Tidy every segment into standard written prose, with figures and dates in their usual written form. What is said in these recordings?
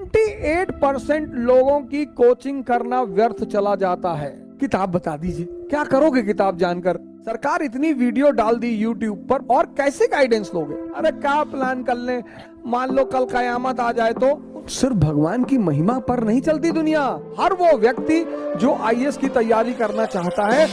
98% लोगों की कोचिंग करना व्यर्थ चला जाता है। किताब बता दीजिए, क्या करोगे किताब जानकर? सरकार इतनी वीडियो डाल दी यूट्यूब पर, और कैसे गाइडेंस लोगे? अरे क्या प्लान कर ले, मान लो कल कयामत आ जाए तो? सिर्फ भगवान की महिमा पर नहीं चलती दुनिया। हर वो व्यक्ति जो आईएएस की तैयारी करना चाहता है,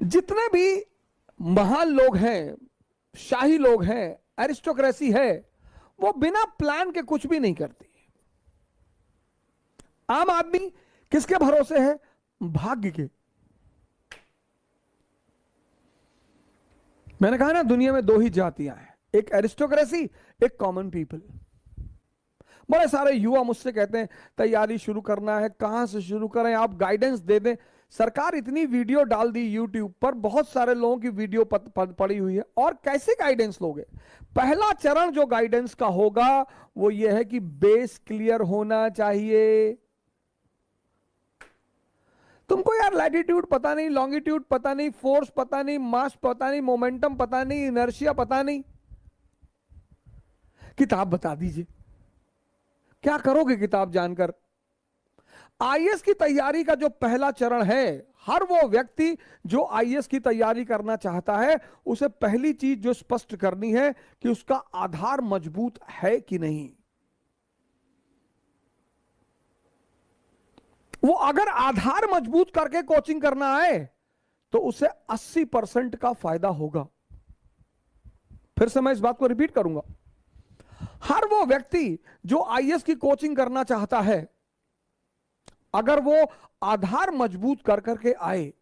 जितने भी महान लोग हैं, शाही लोग हैं, एरिस्टोक्रेसी है, वो बिना प्लान के कुछ भी नहीं करती। आम आदमी किसके भरोसे है? भाग्य के। मैंने कहा ना, दुनिया में दो ही जातियां हैं, एक एरिस्टोक्रेसी, एक कॉमन पीपल। बड़े सारे युवा मुझसे कहते हैं तैयारी शुरू करना है, कहां से शुरू करें, आप गाइडेंस दे दें। सरकार इतनी वीडियो डाल दी यूट्यूब पर, बहुत सारे लोगों की वीडियो पड़ी हुई है, और कैसे गाइडेंस लोगे? पहला चरण जो गाइडेंस का होगा वो ये है कि बेस क्लियर होना चाहिए। तुमको यार लैटिट्यूड पता नहीं, लॉन्गिट्यूड पता नहीं, फोर्स पता नहीं, मास पता नहीं, मोमेंटम पता नहीं, इनर्शिया पता नहीं, किताब बता दीजिए, क्या करोगे किताब जानकर? आईएएस की तैयारी का जो पहला चरण है, हर वो व्यक्ति जो आईएएस की तैयारी करना चाहता है, उसे पहली चीज जो स्पष्ट करनी है कि उसका आधार मजबूत है कि नहीं। वो अगर आधार मजबूत करके कोचिंग करना है तो उसे 80% का फायदा होगा। फिर से मैं इस बात को रिपीट करूंगा, हर वो व्यक्ति जो आईएएस की कोचिंग करना चाहता है, अगर वो आधार मजबूत कर करके आए,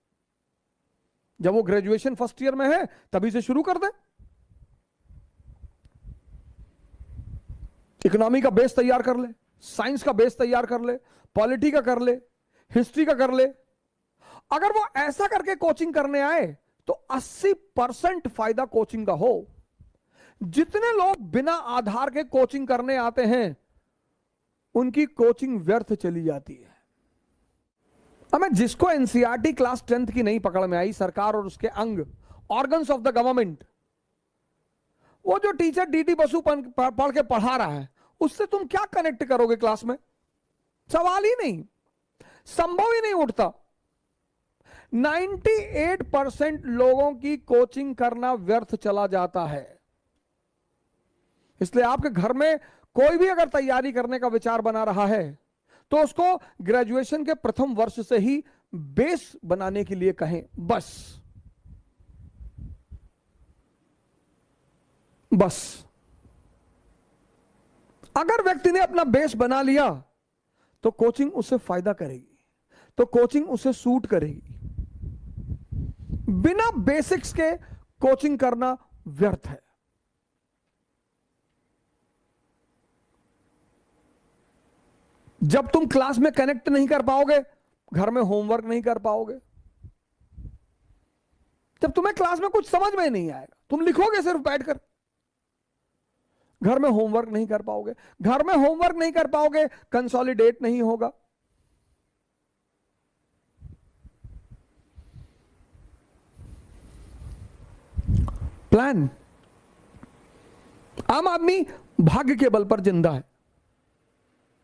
जब वो ग्रेजुएशन फर्स्ट ईयर में है तभी से शुरू कर दे, इकोनॉमी का बेस तैयार कर ले, साइंस का बेस तैयार कर ले, पॉलिटी का कर ले, हिस्ट्री का कर ले। अगर वो ऐसा करके कोचिंग करने आए तो 80% फायदा कोचिंग का हो। जितने लोग बिना आधार के कोचिंग करने आते हैं, उनकी कोचिंग व्यर्थ चली जाती है। हमें जिसको एनसीईआरटी क्लास 10th की नहीं पकड़ में आई, सरकार और उसके अंग, ऑर्गन्स ऑफ द गवर्नमेंट, वो जो टीचर डीडी बसु पढ़ के पढ़ा रहा है, उससे तुम क्या कनेक्ट करोगे क्लास में? सवाल ही नहीं, संभव ही नहीं उठता। 98% लोगों की कोचिंग करना व्यर्थ चला जाता है। इसलिए आपके घर में कोई भी अगर तैयारी करने का विचार बना रहा है तो उसको ग्रेजुएशन के प्रथम वर्ष से ही बेस बनाने के लिए कहें। बस अगर व्यक्ति ने अपना बेस बना लिया तो कोचिंग उससे फायदा करेगी, तो कोचिंग उसे सूट करेगी। बिना बेसिक्स के कोचिंग करना व्यर्थ है। जब तुम क्लास में कनेक्ट नहीं कर पाओगे, घर में होमवर्क नहीं कर पाओगे। जब तुम्हें क्लास में कुछ समझ में नहीं आएगा, तुम लिखोगे सिर्फ बैठकर, घर में होमवर्क नहीं कर पाओगे। घर में होमवर्क नहीं कर पाओगे, कंसोलिडेट नहीं होगा। प्लान, आम आदमी भाग्य के बल पर जिंदा है,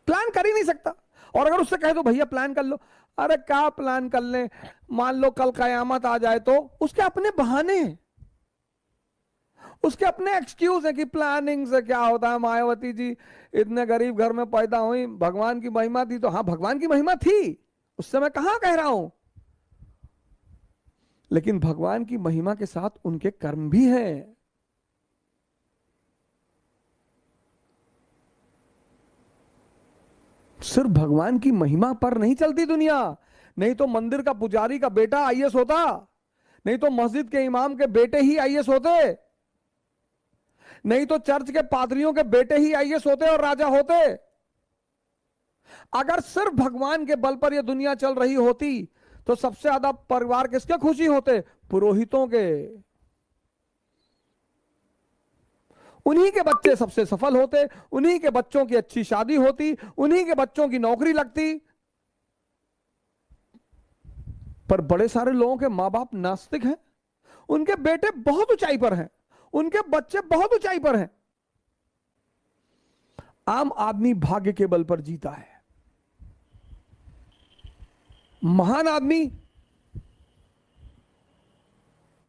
प्लान कर ही नहीं सकता। और अगर उससे कहे तो भैया प्लान कर लो, अरे क्या प्लान कर ले, मान लो कल कयामत आ जाए तो? उसके अपने बहाने हैं, उसके अपने एक्सक्यूज है कि प्लानिंग से क्या होता है, मायावती जी इतने गरीब घर में पैदा हुई, भगवान की महिमा थी। तो हाँ, भगवान की महिमा थी, उससे मैं कहां कह रहा हूं, लेकिन भगवान की महिमा के साथ उनके कर्म भी हैं। सिर्फ भगवान की महिमा पर नहीं चलती दुनिया। नहीं तो मंदिर का पुजारी का बेटा आईएएस होता, नहीं तो मस्जिद के इमाम के बेटे ही आईएएस होते, नहीं तो चर्च के पादरियों के बेटे ही आईएएस होते और राजा होते। अगर सिर्फ भगवान के बल पर यह दुनिया चल रही होती तो सबसे ज्यादा परिवार किसके खुशी होते? पुरोहितों के। उन्हीं के बच्चे सबसे सफल होते, उन्हीं के बच्चों की अच्छी शादी होती, उन्हीं के बच्चों की नौकरी लगती। पर बड़े सारे लोगों के मां बाप नास्तिक हैं, उनके बेटे बहुत ऊंचाई पर हैं, उनके बच्चे बहुत ऊंचाई पर हैं। आम आदमी भाग्य के बल पर जीता है, महान आदमी